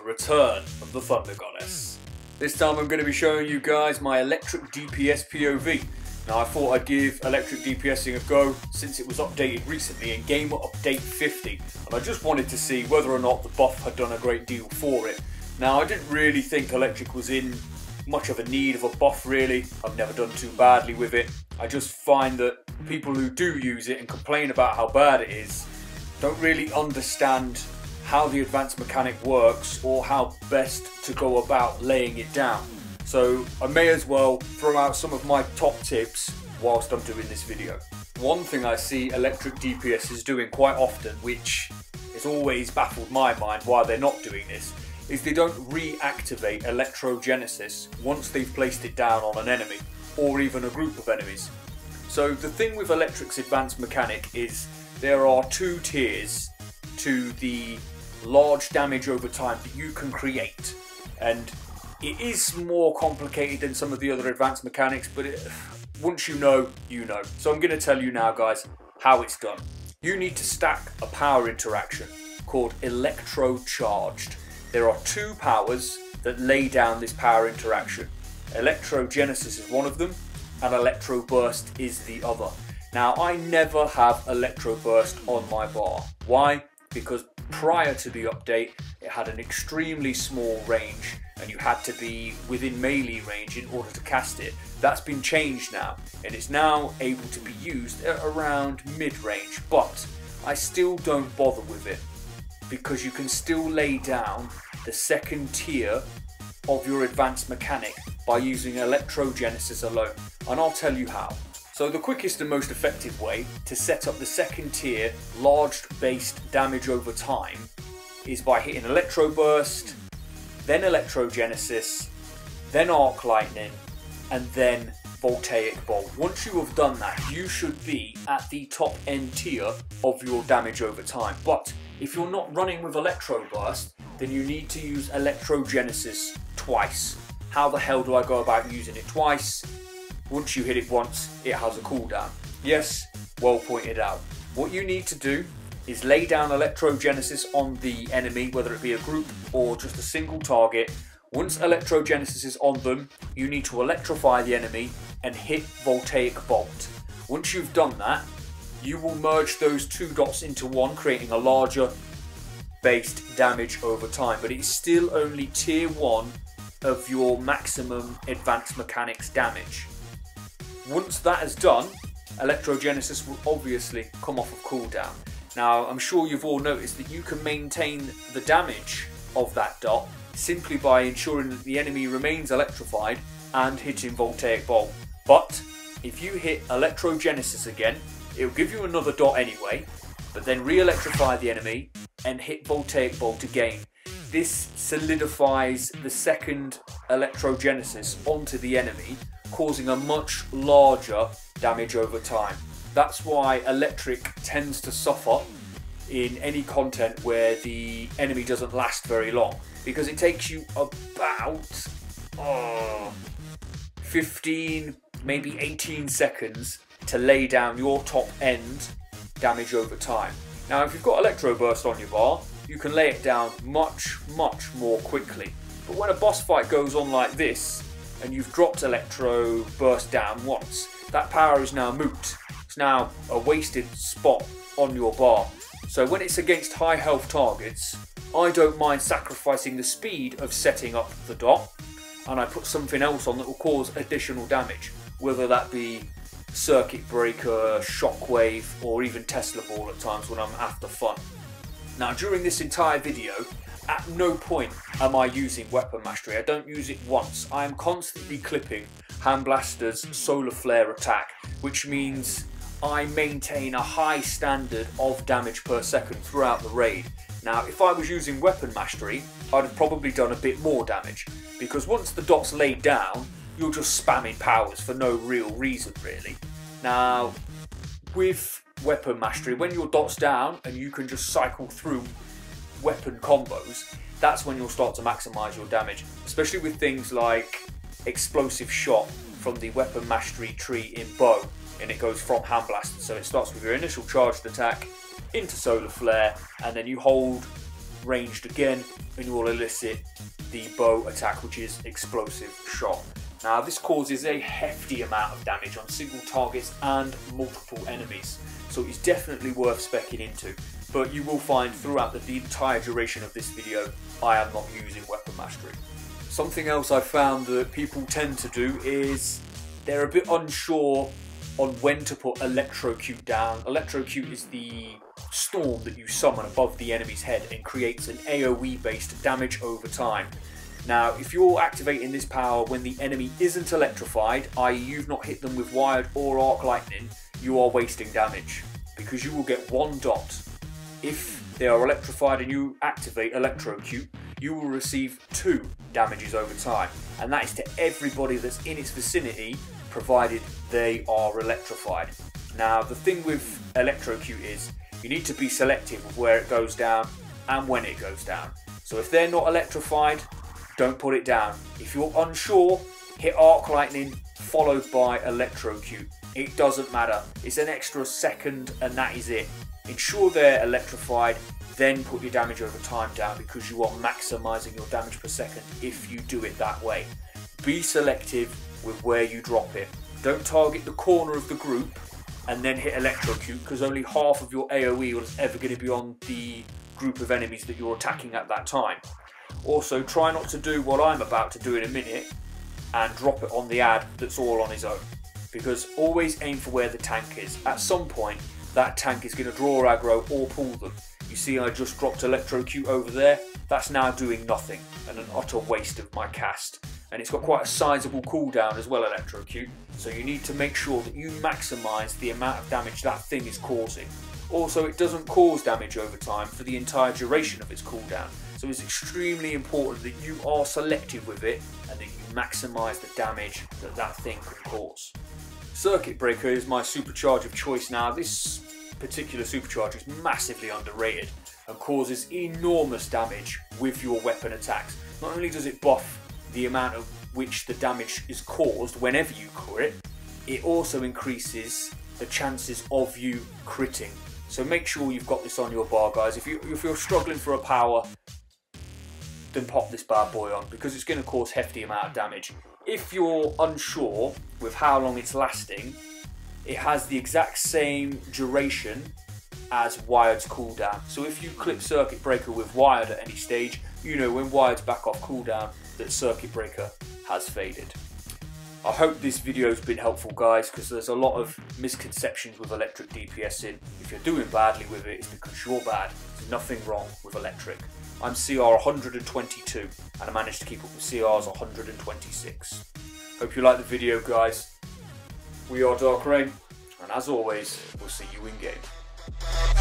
return of the Thunder Goddess. This time I'm going to be showing you guys my electric DPS POV. Now I thought I'd give electric DPSing a go since it was updated recently in Gamer Update 50, and I just wanted to see whether or not the buff had done a great deal for it. Now I didn't really think electric was in much of a need of a buff really. I've never done too badly with it. I just find that people who do use it and complain about how bad it is don't really understand how the advanced mechanic works or how best to go about laying it down. So I may as well throw out some of my top tips whilst I'm doing this video. One thing I see electric DPS is doing quite often, which has always baffled my mind why they're not doing this, is they don't reactivate electrogenesis once they've placed it down on an enemy or even a group of enemies. So the thing with electric's advanced mechanic is there are two tiers to the large damage over time that you can create, and it is more complicated than some of the other advanced mechanics, but once you know, you know. So I'm going to tell you now guys how it's done. You need to stack a power interaction called electro-charged. There are two powers that lay down this power interaction. Electrogenesis is one of them and electro burst is the other. Now I never have electro burst on my bar. Why? Because prior to the update it had an extremely small range and you had to be within melee range in order to cast it. That's been changed now and it's now able to be used at around mid-range, but I still don't bother with it because you can still lay down the second tier of your advanced mechanic by using electrogenesis alone, and I'll tell you how. So the quickest and most effective way to set up the second tier large based damage over time is by hitting electro burst, then electrogenesis, then arc lightning, and then voltaic bolt. Once you have done that, you should be at the top end tier of your damage over time. But if you're not running with electro burst, then you need to use electrogenesis twice. How the hell do I go about using it twice? Once you hit it once, it has a cooldown. Yes, well pointed out. What you need to do is lay down electrogenesis on the enemy, whether it be a group or just a single target. Once electrogenesis is on them, you need to electrify the enemy and hit voltaic bolt. Once you've done that, you will merge those two dots into one, creating a larger based damage over time, but it's still only tier 1 of your maximum advanced mechanics damage. Once that is done, electrogenesis will obviously come off of cooldown. Now I'm sure you've all noticed that you can maintain the damage of that dot simply by ensuring that the enemy remains electrified and hitting voltaic bolt. But if you hit electrogenesis again, it will give you another dot anyway, but then re-electrify the enemy and hit voltaic bolt again. This solidifies the second electrogenesis onto the enemy, causing a much larger damage over time. That's why electric tends to suffer in any content where the enemy doesn't last very long, because it takes you about 15, maybe 18 seconds to lay down your top end damage over time. Now if you've got electro burst on your bar, you can lay it down much more quickly. But when a boss fight goes on like this and you've dropped electro burst down once, that power is now moot. It's now a wasted spot on your bar. So when it's against high health targets, I don't mind sacrificing the speed of setting up the dot, and I put something else on that will cause additional damage, whether that be circuit breaker, shockwave, or even Tesla ball at times when I'm after fun. Now during this entire video, at no point am I using weapon mastery. I don't use it once. I am constantly clipping Hand Blaster's solar flare attack, which means I maintain a high standard of damage per second throughout the raid. Now if I was using weapon mastery, I'd have probably done a bit more damage, because once the dot's laid down, you're just spamming powers for no real reason really. Now with weapon mastery, when your dot's down and you can just cycle through weapon combos, that's when you'll start to maximise your damage, especially with things like explosive shot from the weapon mastery tree in bow, and it goes from Hand Blaster. So it starts with your initial charged attack into solar flare, and then you hold ranged again and you will elicit the bow attack, which is explosive shot. Now this causes a hefty amount of damage on single targets and multiple enemies, so it's definitely worth speccing into. But you will find throughout the entire duration of this video, I am not using weapon mastery. Something else I found that people tend to do is they're a bit unsure on when to put Electrocute down. Electrocute is the storm that you summon above the enemy's head and creates an AoE based damage over time. Now if you're activating this power when the enemy isn't electrified, i.e. you've not hit them with wired or arc lightning, you are wasting damage, because you will get 1 dot. If they are electrified and you activate Electrocute, you will receive 2 damages over time, and that is to everybody that's in its vicinity, provided they are electrified. Now the thing with Electrocute is you need to be selective of where it goes down and when it goes down. So if they're not electrified, don't put it down. If you're unsure, hit Arc Lightning followed by Electrocute. It doesn't matter. It's an extra second and that is it. Ensure they're electrified, then put your damage over time down, because you are maximising your damage per second if you do it that way. Be selective with where you drop it. Don't target the corner of the group and then hit Electrocute, because only half of your AoE is ever going to be on the group of enemies that you're attacking at that time. Also, try not to do what I'm about to do in a minute and drop it on the ad that's all on his own, because always aim for where the tank is. At some point that tank is going to draw aggro or pull them. You see I just dropped Electrocute over there, that's now doing nothing and an utter waste of my cast. And it's got quite a sizable cooldown as well, Electrocute, so you need to make sure that you maximise the amount of damage that thing is causing. Also, it doesn't cause damage over time for the entire duration of its cooldown, so it's extremely important that you are selective with it and that you maximise the damage that that thing can cause. Circuit Breaker is my supercharge of choice now. This particular supercharge is massively underrated and causes enormous damage with your weapon attacks. Not only does it buff the amount of which the damage is caused whenever you crit, it also increases the chances of you critting. So make sure you've got this on your bar, guys. If you're struggling for a power, then pop this bad boy on, because it's going to cause hefty amount of damage. If you're unsure with how long it's lasting, it has the exact same duration as Wired's cooldown. So if you clip Circuit Breaker with Wired at any stage, you know when Wired's back off cooldown that Circuit Breaker has faded. I hope this video has been helpful, guys, because there's a lot of misconceptions with electric DPSing. If you're doing badly with it, it's because you're bad. There's nothing wrong with electric. I'm CR 122 and I managed to keep up with CR's 126. Hope you liked the video, guys. We are Dark Rain, and as always, we'll see you in game.